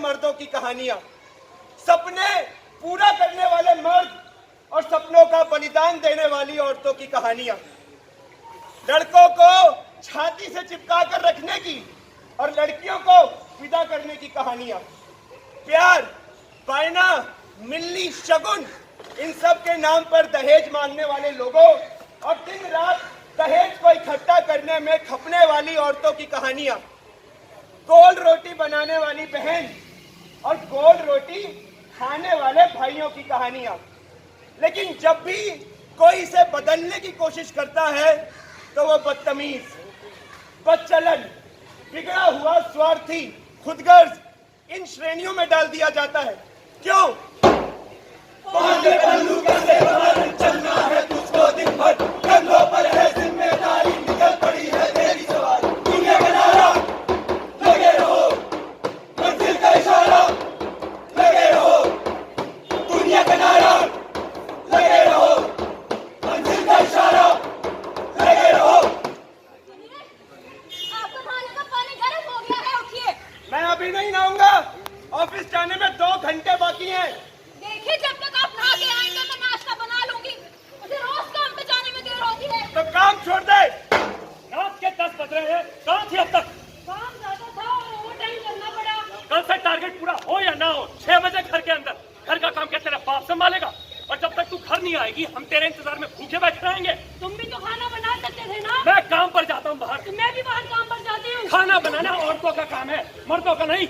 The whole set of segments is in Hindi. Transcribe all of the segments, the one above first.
मर्दों की कहानियां, सपने पूरा करने वाले मर्द और सपनों का बलिदान देने वाली औरतों की कहानियां, लड़कों को छाती से चिपका कर रखने की और लड़कियों को विदा करने की कहानियां, प्यार, बायना, मिलनी, शगुन, इन सब के नाम पर दहेज मांगने वाले लोगों और दिन रात दहेज को इकट्ठा करने में खपने वाली औरतों की कहानियां, गोल रोटी बनाने वाली बहन और गोल रोटी खाने वाले भाइयों की कहानियां। लेकिन जब भी कोई इसे बदलने की कोशिश करता है तो वो बदतमीज, बदचलन, बिगड़ा हुआ, स्वार्थी, खुदगर्ज, इन श्रेणियों में डाल दिया जाता है। क्यों? चलना है तुझको दिन भर, कंधों पर है जिम्मेदारी, निकल पड़ी है तेरी सवारी। दुनिया का नारा, लगे रहो, मंजिल का इशारा, लगे रहो, दुनिया का नारा, लगे रहो, मंजिल का इशारा, लगे रहो। आपका खाने का पानी गर्म हो गया है, उठिए। मैं अभी नहीं नहाऊंगा, ऑफिस जाने में 2 घंटे बाकी हैं। देखिए, जब तक आप नहा के आएंगे मैं नाश्ता बना लूंगी। मुझे रोज काम पे जाने में देर होती है। तो काम छोड़ दे। रात के 10 बज रहे हैं, कहाँ थी अब तक? काम ज्यादा था और ओवर टाइम करना पड़ा। कल से टारगेट पूरा हो या ना हो, 6 बजे घर के अंदर। घर का काम क्या तेरा बाप संभालेगा? और जब तक तू घर नहीं आएगी हम तेरे इंतजार में भूखे बैठे रहेंगे। तुम भी तो खाना बना सकते थे ना। मैं काम पर जाता हूँ बाहर। तो मैं भी बाहर काम पर जाती हूँ। खाना बनाना औरतों का काम है, मर्दों का नहीं।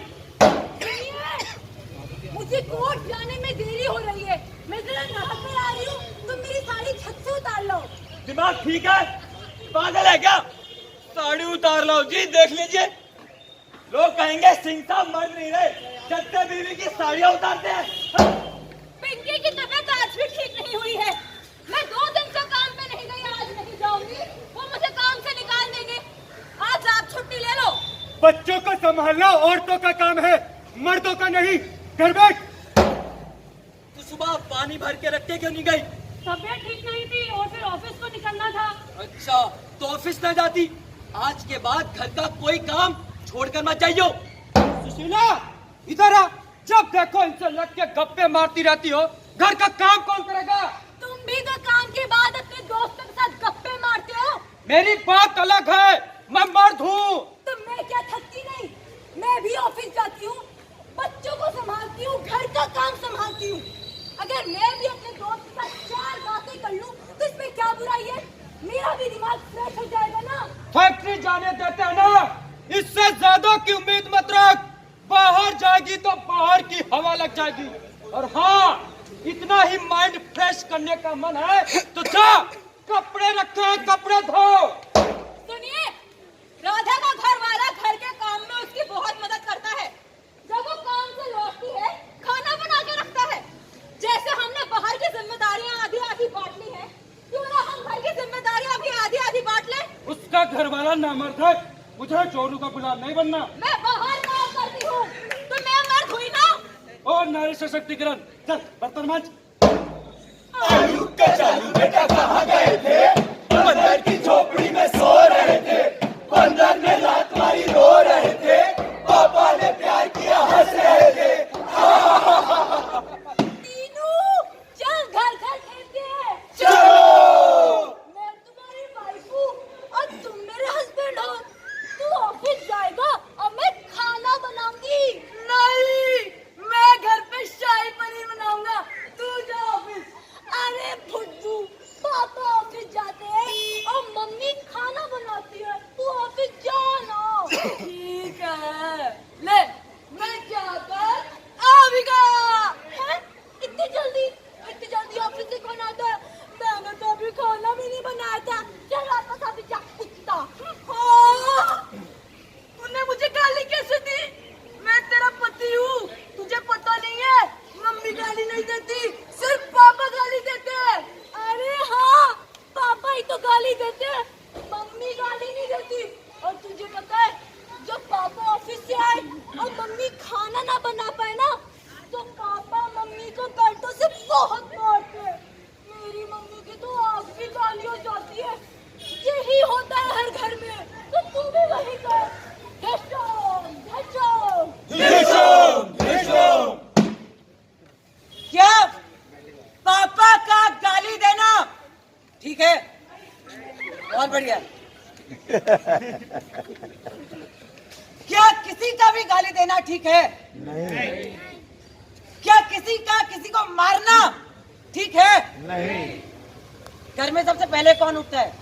मुझे कोर्ट जाने में देरी हो रही है, मैं जरा नहा कर आ रही हूँ। तुम मेरी साड़ी छत से उतार लो। दिमाग ठीक है? पागल है क्या? साड़ी उतार लो जी, देख लीजिए। लोग कहेंगे सिंह साहब मर्द नहीं रहे, जत्ते बीवी की साड़ियाँ उतारते हैं। पिंकी की तबीयत आज भी ठीक नहीं हुई है। मैं 2 दिन से काम पे नहीं गई, आज नहीं जाऊंगी। वो मुझे काम से निकाल देंगे। आज आप छुट्टी ले लो। बच्चों को संभालना औरतों का काम है, मर्दों का नहीं। घर बैठ। तो सुबह पानी भर के रख के क्यों नहीं गई? तबीयत ठीक नहीं थी और फिर ऑफिस को निकलना था। अच्छा, तो ऑफिस न जाती। आज के बाद घर का कोई काम छोड़कर मत जाइयो। सुशीला, इधर आ। जब देखो इनसे लग के गप्पे मारती रहती हो, घर का काम कौन करेगा? तुम भी तो काम के बाद अपने दोस्तों के साथ गप्पे मारते हो। मेरी बात अलग है, मैं मर्द हूँ। तो मैं क्या थकती नहीं? मैं भी ऑफिस जाती हूँ, बच्चों को संभालती हूँ, घर का काम संभालती हूँ। अगर मैं भी अपने दोस्त के साथ 4 बातें कर लूँ तो इसमें क्या बुराई है? मेरा भी दिमाग फ्रेश हो जाएगा ना। फैक्ट्री जाने देते हैं ना, इससे ज्यादा की उम्मीद मत रख। बाहर जाएगी तो बाहर की हवा लग जाएगी। और हाँ, इतना ही माइंड फ्रेश करने का मन है तो जा, कपड़े रखे हैं, कपड़े धो। सुनिए, राधा का घर वाला घर के काम में उसकी बहुत मदद करता है। जब वो काम से लौटती है खाना बना के रखता है। जैसे हमने बाहर की जिम्मेदारियां आधी आधी बांट ली है, क्यों ना हम घर की जिम्मेदारियां भी आधी आधी बांट लें। उसका घर वाला नामर्द है, मुझे चोरू का गुलाम नहीं बनना। मैं बाहर काम करती हूँ तो मैं मर्द हुई ना। और नारी सशक्तिकरण। चल बर्तन मांज। आलू के चालू बेटा कहाँ गए थे? बंदर की झोपड़ी में सो रहे थे। बंदर ने लात मारी, रो रहे थे। पापा ने प्यार किया, हंस रहे थे। तीनू, चल घर घर खेलते हैं। चलो। मैं तुम्हारी वाइफ हूँ और तुम मेरे हस्बैंड हो। तू ऑफिस जाएगा और मैं खाना बनाऊंगी। नहीं, मैं घर पे शाही पनीर बनाऊंगा। तू जा ऑफिस। अरे फुद्दू, पापा ऑफिस जाते हैं और मम्मी बहुत बढ़िया। क्या किसी का भी गाली देना ठीक है? नहीं। क्या किसी का किसी को मारना ठीक है? नहीं। घर में सबसे पहले कौन उठता है?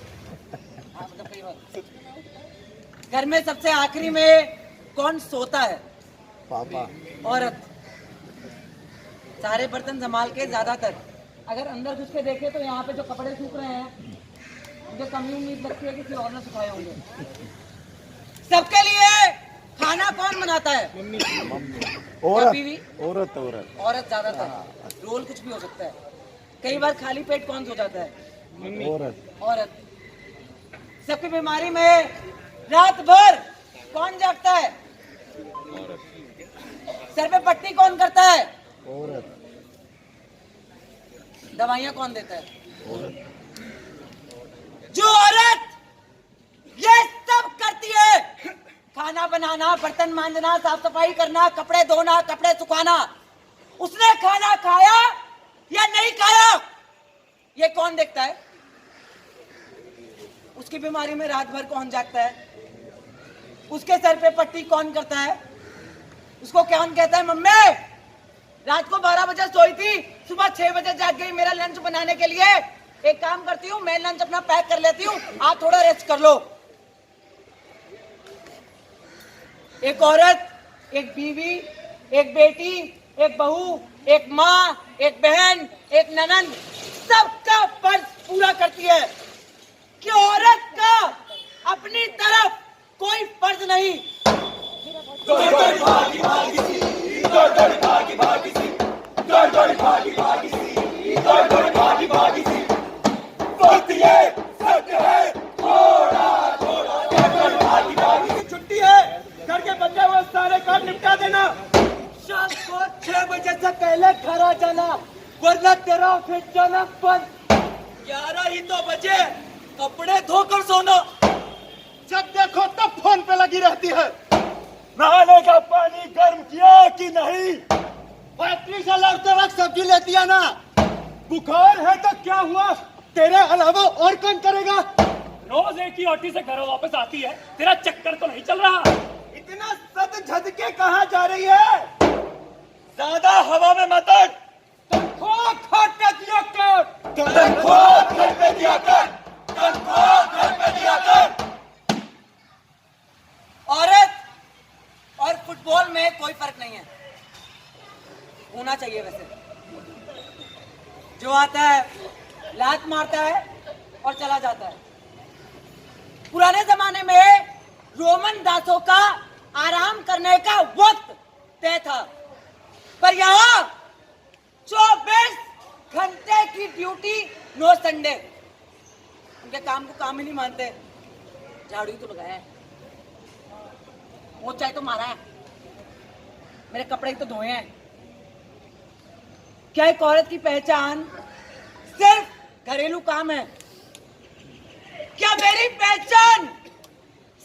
हाँ, मतलब कई बार। घर में सबसे आखिरी में कौन सोता है? पापा। औरत। सारे बर्तन संभाल के ज्यादातर अगर अंदर घुस के देखे तो यहाँ पे जो कपड़े सूख रहे हैं मुझे कमी उम्मीद लगती है कि किसी और ने सुखाए होंगे। सबके लिए खाना कौन बनाता है? औरत। बीवी? औरत। औरत। औरत ज्यादातर। रोल कुछ भी हो सकता है। कई बार खाली पेट कौन सो जाता है? औरत। औरत। सबकी बीमारी में रात भर कौन जागता है? सर पे पट्टी कौन करता है? औरत। दवाइयां कौन देता है? जो औरत ये सब करती है, खाना बनाना, बर्तन मांजना, साफ सफाई करना, कपड़े धोना, कपड़े सुखाना, उसने खाना खाया या नहीं खाया ये कौन देखता है? उसकी बीमारी में रात भर कौन जागता है? उसके सर पे पट्टी कौन करता है? उसको कौन कहता है मम्मी रात को 12 बजे सोई थी, सुबह 6 बजे जाग गई मेरा लंच बनाने के लिए। एक काम करती हूँ, मैं लंच अपना पैक कर लेती हूँ, आप थोड़ा रेस्ट कर लो। एक औरत, एक बीवी, एक बेटी, एक बहू, एक माँ, एक बहन, एक ननंद, सबका फर्ज पूरा करती है कि औरत का अपनी तरफ कोई फर्ज नहीं। गड़गड़ भागी भागी सी, गड़गड़ भागी भागी सी, गड़गड़ भागी भागी सी, गड़गड़ भागी भागी सी। वक्त ये सत्य है, थोड़ा थोड़ा गड़गड़ भागी भागी सी। छुट्टी है, घर के बचे हुए सारे काम निपटा देना। शाम को 6 बजे से पहले घर आ जाना, वरना तेरा ऑफिस जाना बंद। 11 ही तो बजे, कपड़े धोकर सोना। जब देखो तब फोन पे लगी रहती है। नहाने का पानी गर्म किया कि नहीं? फैक्ट्री से लौटते वक्त सब्जी लेती है ना। बुखार है तो क्या हुआ, तेरे अलावा और कौन करेगा? रोज एक ही ऑटी से घर वापस आती है, तेरा चक्कर तो नहीं चल रहा? इतना सद झद के कहाँ जा रही है? ज्यादा हवा में मत उड़। तनख्वाह घर पे दिया कर। तनख्वाह घर पे दिया कर, तनख्वाह घर पे दिया कर। औरत और फुटबॉल में कोई फर्क नहीं है, होना चाहिए वैसे। जो आता है लात मारता है और चला जाता है। पुराने जमाने में रोमन दासों का आराम करने का वक्त तय था, पर यहाँ 24 घंटे की ड्यूटी, नो संडे। उनके काम को काम ही नहीं मानते। झाड़ू ही तो लगाया है, मोचा ही तो मारा है, मेरे कपड़े ही तो धोए हैं। क्या एक औरत की पहचान सिर्फ घरेलू काम है? क्या मेरी पहचान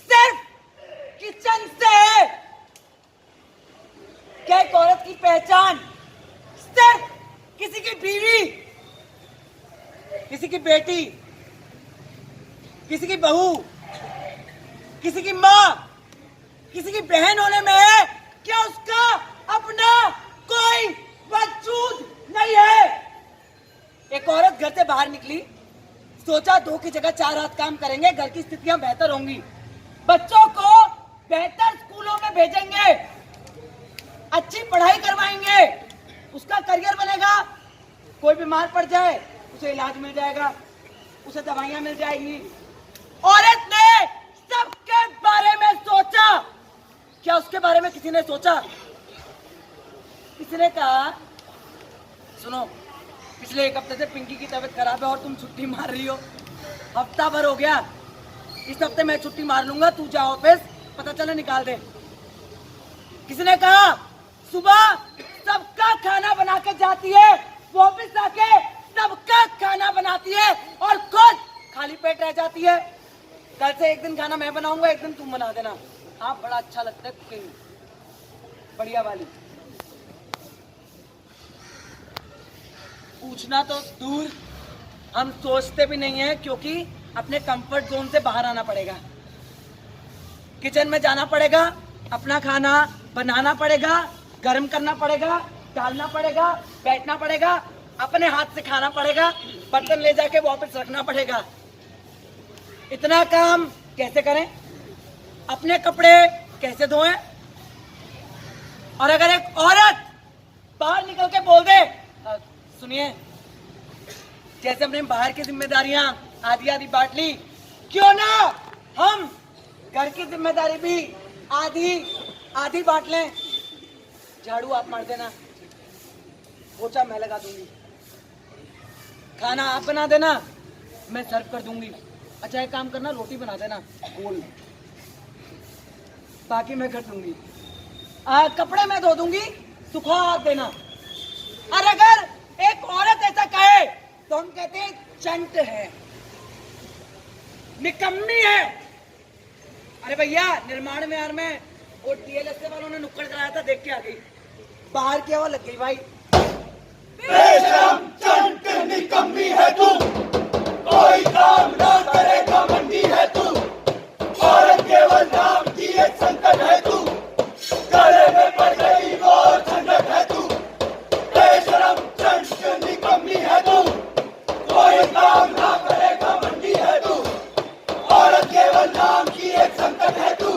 सिर्फ किचन से है? क्या एक औरत की पहचान सिर्फ किसी की बीवी, किसी की बेटी, किसी की बहू, किसी की माँ, किसी की बहन होने में है? क्या उसका अपना कोई वजूद नहीं है? एक औरत घर से बाहर निकली, सोचा 2 की जगह 4 हाथ काम करेंगे, घर की स्थितियां बेहतर होंगी, बच्चों को बेहतर स्कूलों में भेजेंगे, अच्छी पढ़ाई करवाएंगे, उसका करियर बनेगा। कोई बीमार पड़ जाए उसे इलाज मिल जाएगा, उसे दवाइयां मिल जाएंगी। औरत ने सबके बारे में सोचा। क्या उसके बारे में किसी ने सोचा? किसी ने कहा सुनो, पिछले 1 हफ्ते से पिंकी की तबीयत खराब है और तुम छुट्टी मार रही हो, हफ्ता भर हो गया, इस हफ्ते मैं छुट्टी मार लूंगा, तू जा ऑफिस, पता चले निकाल दे। किसी ने कहा सुबह सबका खाना बना के जाती है, वो ऑफिस आके सबका खाना बनाती है और खुद खाली पेट रह जाती है। कल से एक दिन खाना मैं बनाऊंगा, एक दिन तुम बना देना। हाँ, बड़ा अच्छा लगता है कुकिंग, बढ़िया वाली। पूछना तो दूर, हम सोचते भी नहीं है, क्योंकि अपने कंफर्ट जोन से बाहर आना पड़ेगा। किचन में जाना पड़ेगा, अपना खाना बनाना पड़ेगा, गर्म करना पड़ेगा, डालना पड़ेगा, बैठना पड़ेगा, अपने हाथ से खाना पड़ेगा, बर्तन ले जाके वापस रखना पड़ेगा। इतना काम कैसे करें? अपने कपड़े कैसे धोएं? और अगर एक औरत बाहर निकल के बोल दे, सुनिए, जैसे हमने बाहर की जिम्मेदारियां आधी आधी बांट ली, क्यों ना हम घर की जिम्मेदारी भी आधी आधी बांट लें। झाड़ू आप मार देना, पोछा मैं लगा दूंगी, खाना आप बना देना, मैं सर्व कर दूंगी। अच्छा एक काम करना, रोटी बना देना गोल, बाकी मैं कर दूंगी। कपड़े मैं धो दूंगी, सुखा देना। और अगर एक औरत ऐसा कहे तो हम कहते हैं चंट है, निकम्मी है। अरे भैया, निर्माण में यार में वो टीएलएस वालों ने नुक्कड़ कराया था, देख के आ गई, बाहर की हवा लग गई भाई। बेशरम चंट निकम्मी है तू, कोई काम ना करे घमंडी है तू, औरत केवल नाम की एक संकट है तू, गले में पड़ गई वो झंझट है तू। बेशरम चंट निकम्मी है तू, कोई काम ना करे घमंडी है तू, औरत केवल नाम की एक संकट है तू,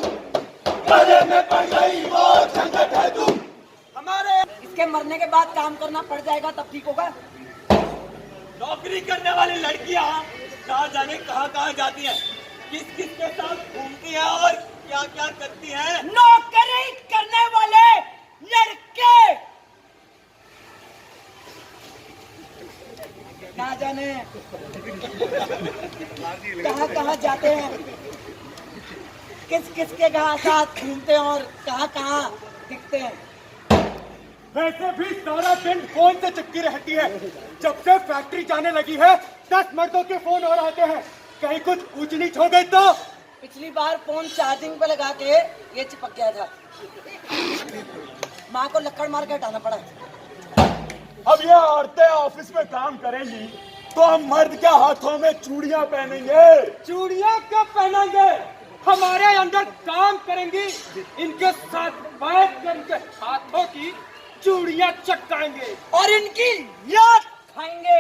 गले में पड़ गई वो झंझट है तू। हमारे इसके मरने के बाद काम करना पड़ जाएगा, तब ठीक होगा। नौकरी करने वाली लड़कियां कहाँ जाने कहाँ जाती हैं, किस किस के साथ घूमती हैं और क्या क्या करती हैं। नौकरी करने वाले लड़के ना जाने कहाँ जाते हैं, किस किस के साथ घूमते हैं और कहाँ दिखते हैं। वैसे भी सारा दिन फोन से चिपकी रहती है। जब से फैक्ट्री जाने लगी है 10 मर्दों के फोन और आते हैं, कहीं कुछ ऊंच नीच हो गई तो। पिछली बार फोन चार्जिंग पे लगा के ये चिपक गया था, माँ को लक्कड़ मार के हटाना पड़ा। अब ये औरतें ऑफिस में काम करेंगी तो हम मर्द क्या हाथों में चूड़ियां पहनेंगे? चूड़ियां कब पहनेंगे? हमारे अंदर काम करेंगी, इनके साथ बैठ कर इनके हाथों की चूड़ियां चटकाएंगे और इनकी याद खाएंगे।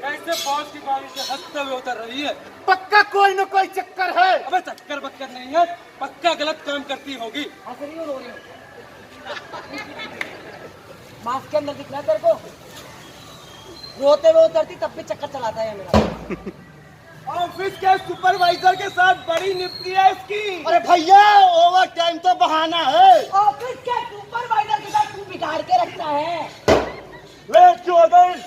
ऐसे बॉस की बारी से हंसते हुए उतर रही है। पक्का कोई न कोई चक्कर है। अबे चक्कर बक्कर नहीं है, पक्का गलत काम करती होगी। हंस रही हो, रो रही हो? मास्क के अंदर दिख रहा है तेरे को? रोते हुए उतरती तब भी चक्कर चलाता है मेरा। ऑफिस के सुपरवाइजर के साथ बड़ी निपटी है इसकी। अरे भैया, ओवर टाइम तो बहाना है। ऑफिस के सुपरवाइजर के साथ तू बिगाड़ के रखता है। लेट क्यों हो गई?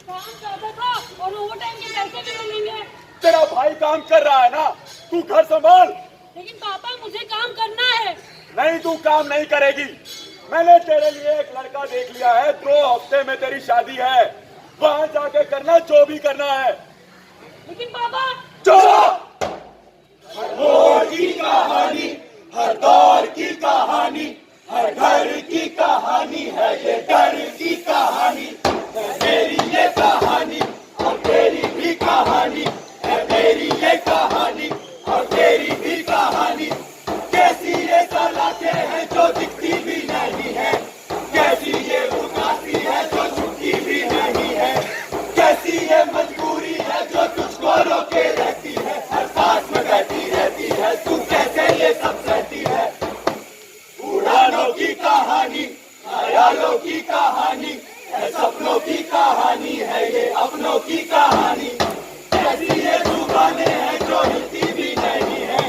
काम करता था और ओवर टाइम के पैसे भी मिलेंगे। तेरा भाई काम कर रहा है ना, तू घर संभाल। लेकिन पापा मुझे काम करना है। नहीं, तू काम नहीं करेगी। मैंने तेरे लिए एक लड़का देख लिया है, 2 हफ्ते में तेरी शादी है, वहां जाके करना जो भी करना है। लेकिन पापा चुप! हर मोड़ की कहानी, हर दौर की कहानी, हर घर की कहानी है ये डर की कहानी। है मेरी ये कहानी और तेरी भी कहानी, है मेरी ये कहानी और तेरी भी कहानी। कैसी ये सलाखें हैं जो दिखती भी नहीं है, कैसी ये उदासी है जो छुपती भी नहीं है, कैसी ये मजबूरी है जो तुझको रोके रहती है, हर सांस में बहती रहती है, तू कैसे ये सब सहती है। उड़ानों की कहानी, ख्यालों की कहानी है, सपनों की कहानी है ये अपनों की कहानी। ऐसी ये जुबानें हैं जो हिलती भी नहीं है,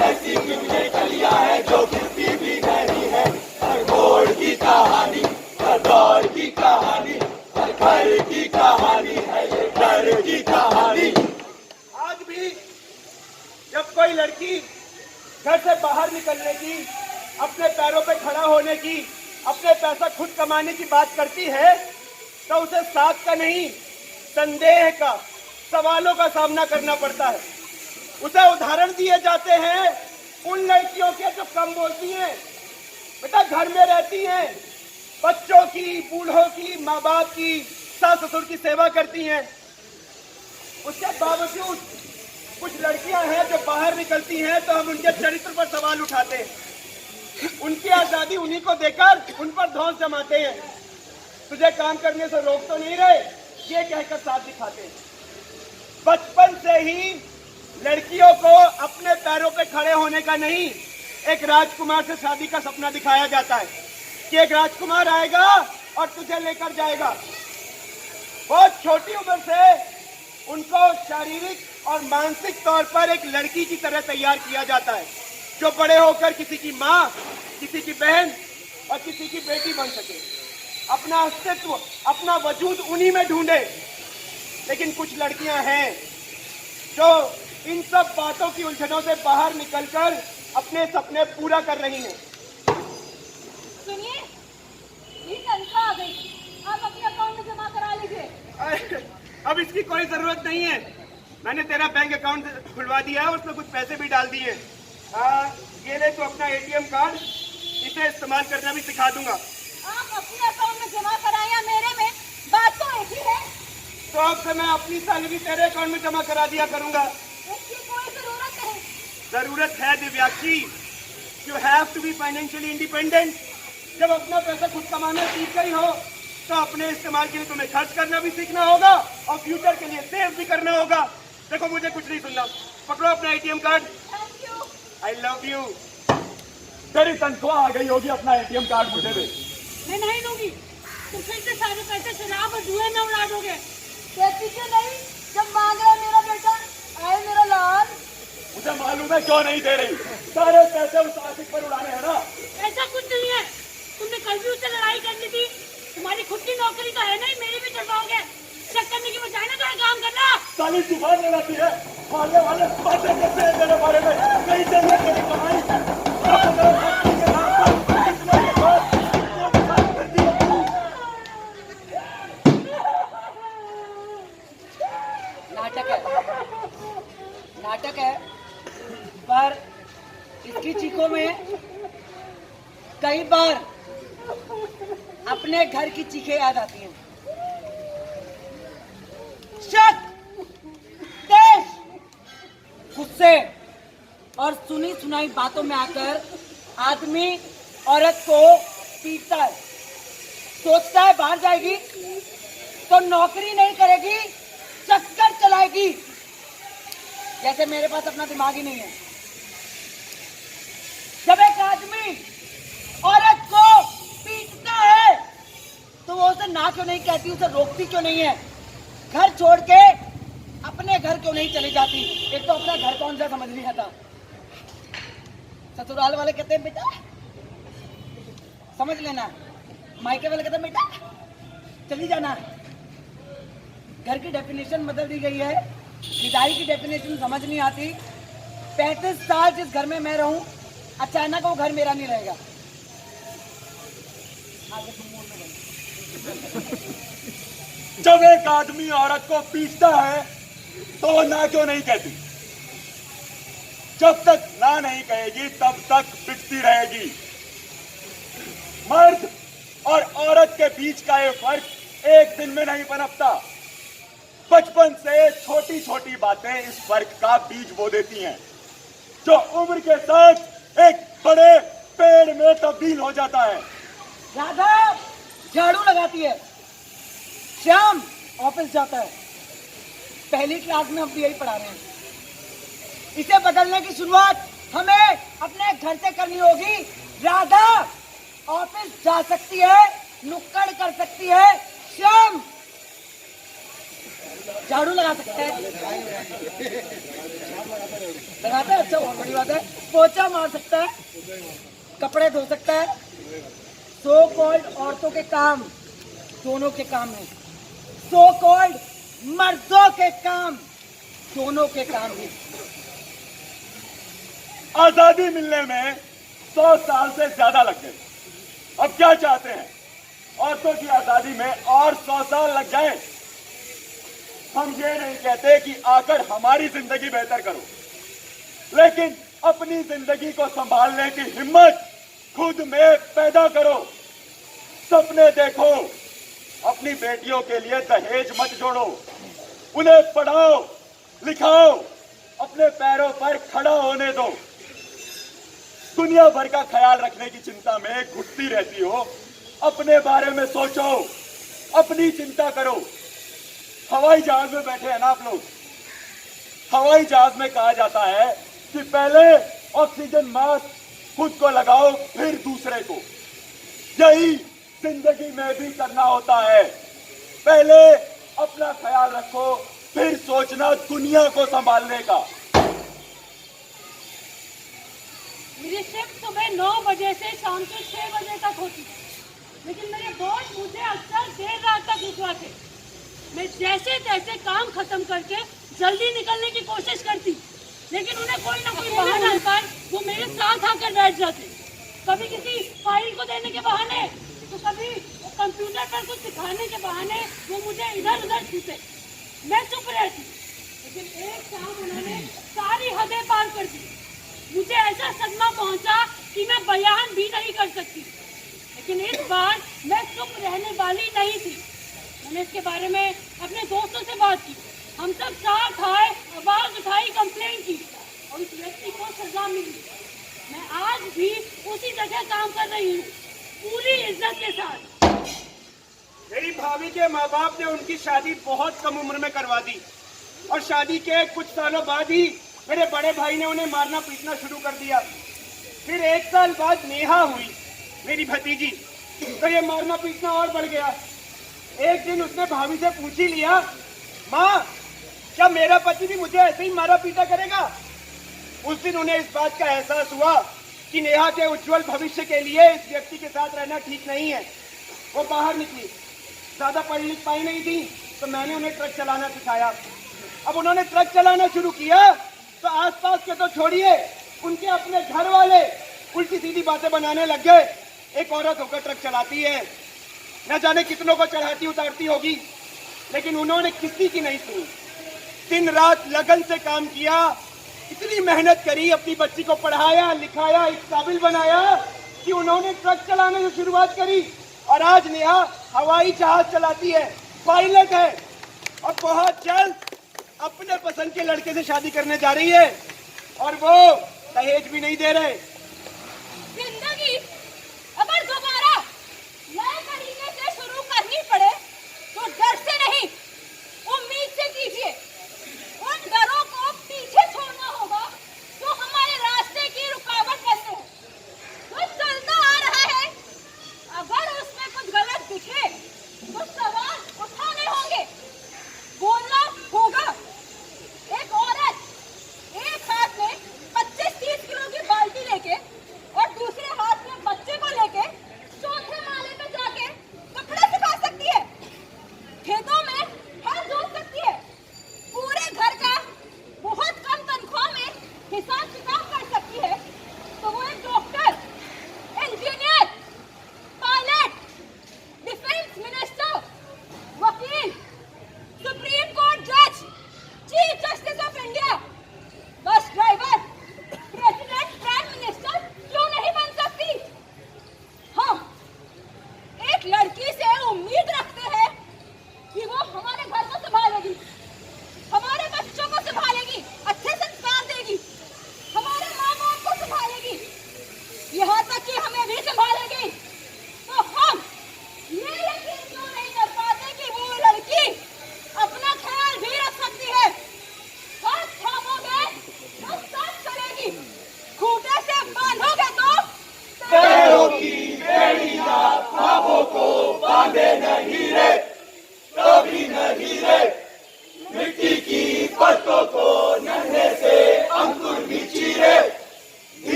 ऐसी क्यों ये गलियां हैं जो खिलती भी नहीं है। हर मोड़ की कहानी, हर दौर की कहानी, हर घर की कहानी है ये डर की कहानी। आज भी जब कोई लड़की घर से बाहर निकलने की, अपने पैरों पे खड़ा होने की, अपने पैसा खुद कमाने की बात करती है तो उसे साख का नहीं, संदेह का, सवालों का सामना करना पड़ता है। उसे उदाहरण दिए जाते हैं उन लड़कियों के जो कम बोलती हैं, बेटा घर में रहती हैं, बच्चों की, बूढ़ों की, माँ बाप की, सास ससुर की सेवा करती हैं। उसके बावजूद कुछ लड़कियां हैं जो बाहर निकलती हैं तो हम उनके चरित्र पर सवाल उठाते हैं, उनकी आजादी उन्हीं को देकर उन पर धौंस जमाते हैं। तुझे काम करने से रोक तो नहीं रहे, ये कहकर साथ दिखाते हैं। बचपन से ही लड़कियों को अपने पैरों पे खड़े होने का नहीं, एक राजकुमार से शादी का सपना दिखाया जाता है कि एक राजकुमार आएगा और तुझे लेकर जाएगा। बहुत छोटी उम्र से उनको शारीरिक और मानसिक तौर पर एक लड़की की तरह तैयार किया जाता है, जो बड़े होकर किसी की माँ, किसी की बहन और किसी की बेटी बन सके, अपना अस्तित्व, अपना वजूद उन्हीं में ढूंढे। लेकिन कुछ लड़कियां हैं जो इन सब बातों की उलझनों से बाहर निकलकर अपने सपने पूरा कर रही हैं। सुनिए, ये तनख्वाह आ गई, आप अपने अकाउंट में जमा करा लीजिए। अब इसकी कोई जरूरत नहीं है, मैंने तेरा बैंक अकाउंट खुलवा दिया है, उसमें कुछ पैसे भी डाल दिए। ये ले तो अपना एटीएम कार्ड, इसे इस्तेमाल करना भी सिखा दूंगा। आप अपने अकाउंट में जमा कराएं या मेरे में, बात तो एक ही है। तो अब से मैं अपनी सैलरी तेरे अकाउंट में जमा करा दिया करूंगा। इसकी कोई जरूरत नहीं। जरूरत है Divyakshi, you have to be financially independent. जब अपना पैसा खुद कमाना सीख गई हो तो अपने इस्तेमाल के लिए तुम्हें खर्च करना भी सीखना होगा और फ्यूचर के लिए सेव भी करना होगा। देखो मुझे कुछ नहीं सुनना, पकड़ो अपना ATM card. Thank you. I love you. तेरी तनख्वाह आ गई होगी, अपना एटीएम कार्ड मुझे दे। मैं नहीं दूंगी, तुम फिर से सारे पैसे शराब और जुए में उड़ा दोगे। कहती क्यों नहीं, जब मांग रहा मेरा बेटा, आए मेरा लाल। मुझे मालूम है क्यों नहीं दे रही, सारे पैसे उस आशिक पर उड़ाने हैं ना। ऐसा कुछ नहीं है, तुमने कल भी उससे लड़ाई करनी थी। तुम्हारी खुद की नौकरी तो है नहीं, मेरी भी चलवाओगे। शक करने की बजाय ना थोड़ा काम करना। साली जुबान लगाती है, मारने वाले बातें करते हैं तेरे बारे में। नहीं चाहिए तेरी कमाई। नाटक है, नाटक है, पर इसकी चीखों में कई बार अपने घर की चीखें याद आती हैं। शक, देश, गुस्से और सुनी सुनाई बातों में आकर आदमी औरत को पीटता है। सोचता है बाहर जाएगी तो नौकरी नहीं करेगी, चक्कर चलाएगी। जैसे मेरे पास अपना दिमाग ही नहीं है। जब एक आदमी औरत को पीटता है तो वो उसे ना क्यों नहीं कहती, उसे रोकती क्यों नहीं है? घर छोड़ के अपने घर क्यों नहीं चली जाती? एक तो अपना घर कौन सा समझ नहीं आता। ससुराल वाले कहते हैं बेटा समझ लेना, मायके वाले कहते हैं बेटा चली जाना। घर की डेफिनेशन बदल दी गई है, विदाई की डेफिनेशन समझ नहीं आती। 35 साल जिस घर में मैं रहूं, अचानक वो घर मेरा नहीं रहेगा। आगे तुम मोड़ में जब एक आदमी औरत को पीटता है तो वो ना क्यों नहीं कहती? जब तक ना नहीं कहेगी तब तक पिटती रहेगी। मर्द और औरत के बीच का ये फर्क एक दिन में नहीं पनपता। बचपन से छोटी छोटी बातें इस फर्क का बीज बो देती हैं, जो उम्र के साथ एक बड़े पेड़ में तब्दील हो जाता है। राधा झाड़ू लगाती है, श्याम ऑफिस जाता है। पहली क्लास में हम भी यही पढ़ा रहे हैं। इसे बदलने की शुरुआत हमें अपने घर से करनी होगी। राधा ऑफिस जा सकती है, नुक्कड़ कर सकती है, श्याम झाड़ू लगा सकता है। लगाता है, अच्छा बहुत बड़ी बात है। पोछा मार सकता है, कपड़े धो सकता है। सो कॉल्ड औरतों के काम दोनों के काम है, सो कॉल्ड मर्दों के काम दोनों के काम है। आजादी मिलने में 100 साल से ज्यादा लग गए। अब क्या चाहते हैं? औरतों की आजादी में और 100 साल लग जाए। हम ये नहीं कहते कि आकर हमारी जिंदगी बेहतर करो, लेकिन अपनी जिंदगी को संभालने की हिम्मत खुद में पैदा करो। सपने देखो, अपनी बेटियों के लिए दहेज मत जोड़ो, उन्हें पढ़ाओ, लिखाओ, अपने पैरों पर खड़ा होने दो। दुनिया भर का ख्याल रखने की चिंता में घुटती रहती हो, अपने बारे में सोचो, अपनी चिंता करो। हवाई जहाज में बैठे हैं ना आप लोग। हवाई जहाज में कहा जाता है कि पहले ऑक्सीजन मास्क खुद को लगाओ, फिर दूसरे को। यही जिंदगी में भी करना होता है। पहले अपना ख्याल रखो, फिर सोचना दुनिया को संभालने का। मेरी शिफ्ट सुबह 9 बजे से शाम के 6 बजे तक होती है, लेकिन मेरे बॉस मुझे अक्सर देर रात तक रुकवाते। मैं जैसे तैसे काम खत्म करके जल्दी निकलने की कोशिश करती, लेकिन उन्हें कोई ना कोई बहाना कर वो मेरे साथ आकर बैठ जाते। कभी किसी फाइल को देने के बहाने, तो कभी कंप्यूटर पर कुछ दिखाने के बहाने वो मुझे इधर उधर छूते। मैं चुप रहती, लेकिन एक शाम उन्होंने सारी हदें पार कर दी। मुझे ऐसा सदमा पहुंचा कि मैं बयान भी नहीं कर सकती। लेकिन इस बार मैं चुप रहने वाली नहीं थी। मैंने इसके बारे में अपने दोस्तों से बात की। हम सब साथ खाए, आवाज उठाई, कंप्लेन की और उस व्यक्ति को सजा मिली। मैं आज भी उसी जगह काम कर रही हूँ, पूरी इज्जत के साथ। मेरी भाभी के माँ बाप ने उनकी शादी बहुत कम उम्र में करवा दी और शादी के कुछ सालों बाद ही मेरे बड़े भाई ने उन्हें मारना पीटना शुरू कर दिया। फिर 1 साल बाद नेहा हुई, मेरी भतीजी, तो ये मारना पीटना और बढ़ गया। एक दिन उसने भाभी से पूछ ही लिया, माँ क्या मेरा पति भी मुझे ऐसे ही मारा पीटा करेगा? उस दिन उन्हें इस बात का एहसास हुआ कि नेहा के उज्जवल भविष्य के लिए इस व्यक्ति के साथ रहना ठीक नहीं है। वो बाहर निकली, ज्यादा पढ़ लिख पाई नहीं थी, तो मैंने उन्हें ट्रक चलाना सिखाया। अब उन्होंने ट्रक चलाना शुरू किया तो आसपास के तो छोड़िए, उनके अपने घर वाले उल्टी सीधी बातें बनाने लग गए। एक औरत होकर ट्रक चलाती है, न जाने कितनों को चढ़ाती उतारती होगी, लेकिन उन्होंने किसी की नहीं सुनी। दिन रात लगन से काम किया, इतनी मेहनत करी, अपनी बच्ची को पढ़ाया लिखाया, इस काबिल बनाया कि उन्होंने ट्रक चलाने की शुरुआत करी। और आज नेहा हवाई जहाज चलाती है, पायलट है और बहुत जल्द अपने पसंद के लड़के से शादी करने जा रही है और वो दहेज भी नहीं दे रहे। जिंदगी अगर दोबारा नए तरीके से शुरू करनी पड़े तो डर से नहीं, उम्मीद से कीजिए। उन डरों को पीछे छोड़ना होगा जो हमारे रास्ते की रुकावट बनते हैं। जो चलता आ रहा है, अगर उसमें कुछ गलत दिखे तो सवाल उठाने होंगे, बोलना होगा। एक औरत एक हाथ में 25-30 किलो की बाल्टी लेके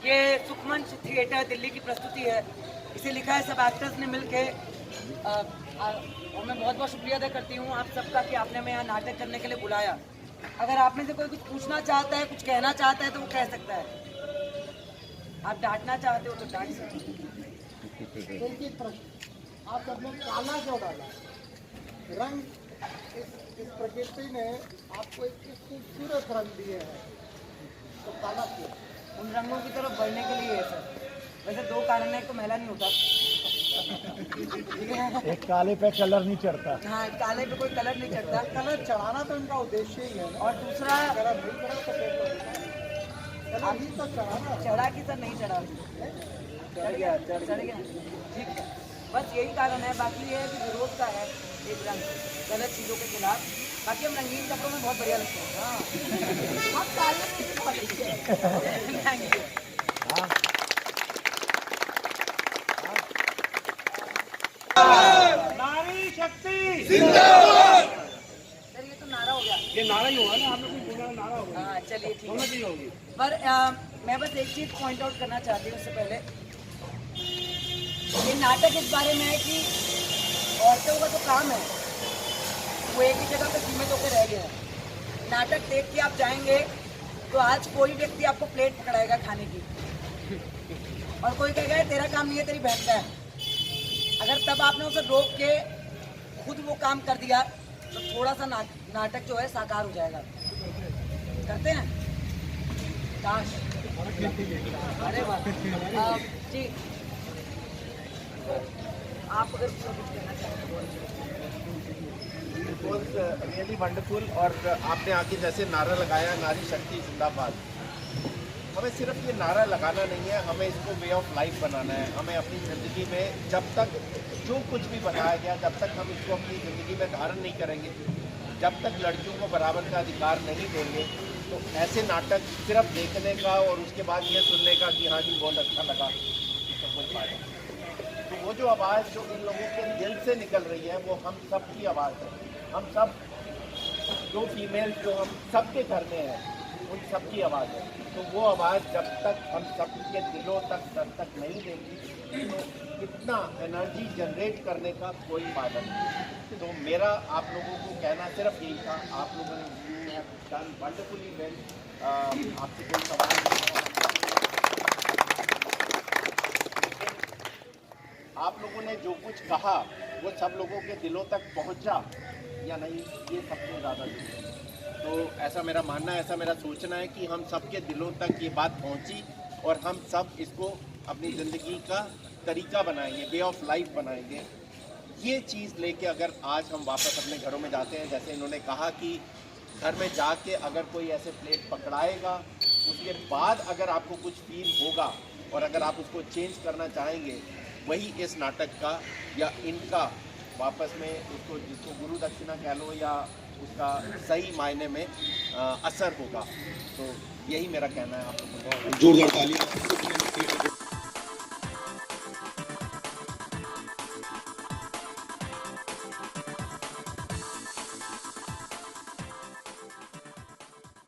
ये सुखमंच थिएटर दिल्ली की प्रस्तुति है। इसे लिखा है सब एक्टर्स ने मिलके। और मैं बहुत बहुत शुक्रिया अदा करती हूँ आप सबका कि आपने हमें यहाँ नाटक करने के लिए बुलाया। अगर आप में से कोई कुछ पूछना चाहता है, कुछ कहना चाहता है तो वो कह सकता है। आप डांटना चाहते हो तो डांट सकते हो। एक ही प्रश्न, आप सबने काला क्यों डाला? रंग इस प्रकृति ने आपको एक खूबसूरत रंग दिए हैं, तो काला क्यों? उन रंगों की तरफ बढ़ने के लिए है सर। वैसे दो कारण है, एक तो महिला नहीं होता, ठीक है? एक काले पे कलर नहीं चढ़ता। हाँ, काले पे कोई कलर नहीं चढ़ता। कलर चढ़ाना तो इनका उद्देश्य ही है ना। और दूसरा कलर नहीं चढ़ा तो कलर ही तो चढ़ाना। चढ़ा कि सर नहीं चढ़ा? चढ़ गया ठीक है। बस यही कारण है, बाकी ये है कि विरोध का है एक रंग गलत चीज़ों के खिलाफ। बाकी हम रंगीन कपड़ों में बहुत बढ़िया लगते हैं। हाँ, आप काले में भी बहुत अच्छे हैं। Thank you. नारी शक्ति सर ये तो नारा हो गया। ये नारा ही होगा ना, हम लोग भी बोला नारा होगा। हाँ चलिए ठीक समझ है। नहीं होगी। पर मैं बस एक चीज़ पॉइंट आउट करना चाहती हूँ उससे पहले। ये नाटक इस बारे में है कि औरतों का जो काम है वो एक ही जगह पे सीमित होकर रह गया है। नाटक देख के आप जाएंगे तो आज कोई व्यक्ति आपको प्लेट पकड़ाएगा खाने की और कोई कहेगा तेरा काम नहीं है, तेरी बहन का है। अगर तब आपने उसे रोक के खुद वो काम कर दिया तो थोड़ा सा नाटक जो है साकार हो जाएगा। करते हैं काश। अरे वाह जी, आप अगर कुछ कहना चाहते हैं। Really wonderful. और आपने आके जैसे नारा लगाया नारी शक्ति जिंदाबाद, हमें सिर्फ ये नारा लगाना नहीं है, हमें इसको वे ऑफ लाइफ बनाना है। हमें अपनी ज़िंदगी में जब तक जो कुछ भी बताया गया, जब तक हम इसको अपनी ज़िंदगी में धारण नहीं करेंगे, जब तक लड़कियों को बराबर का अधिकार नहीं देंगे, तो ऐसे नाटक सिर्फ देखने का और उसके बाद ये सुनने का कि हाँ जी बहुत अच्छा लगा, तो कोई फायदा नहीं। तो वो जो आवाज़ जो इन लोगों के दिल से निकल रही है वो हम सब की आवाज़ है। हम सब जो फीमेल जो हम सबके घर में है उन सब की आवाज़ है। तो वो आवाज़ जब तक हम सबके दिलों तक सर तक नहीं देगी तो इतना एनर्जी जनरेट करने का कोई फायदा नहीं। तो मेरा आप लोगों को कहना सिर्फ यही था, आप लोगों ने डन वंडरफुली वेल। आपसे कोई सवाल नहीं, आप लोगों ने जो कुछ कहा वो सब लोगों के दिलों तक पहुंचा या नहीं, ये सबसे ज़्यादा जरूरी है। तो ऐसा मेरा मानना है, ऐसा मेरा सोचना है कि हम सबके दिलों तक ये बात पहुंची और हम सब इसको अपनी ज़िंदगी का तरीका बनाएंगे, वे ऑफ लाइफ बनाएंगे। ये चीज़ लेके अगर आज हम वापस अपने घरों में जाते हैं, जैसे इन्होंने कहा कि घर में जाके अगर कोई ऐसे प्लेट पकड़ाएगा, उसके बाद अगर आपको कुछ फील होगा और अगर आप उसको चेंज करना चाहेंगे, वही इस नाटक का या इनका वापस में उसको जिसको गुरु दक्षिणा कह लो या उसका सही मायने में असर होगा। तो यही मेरा कहना है आप लोगों को। जोरदार तालियां।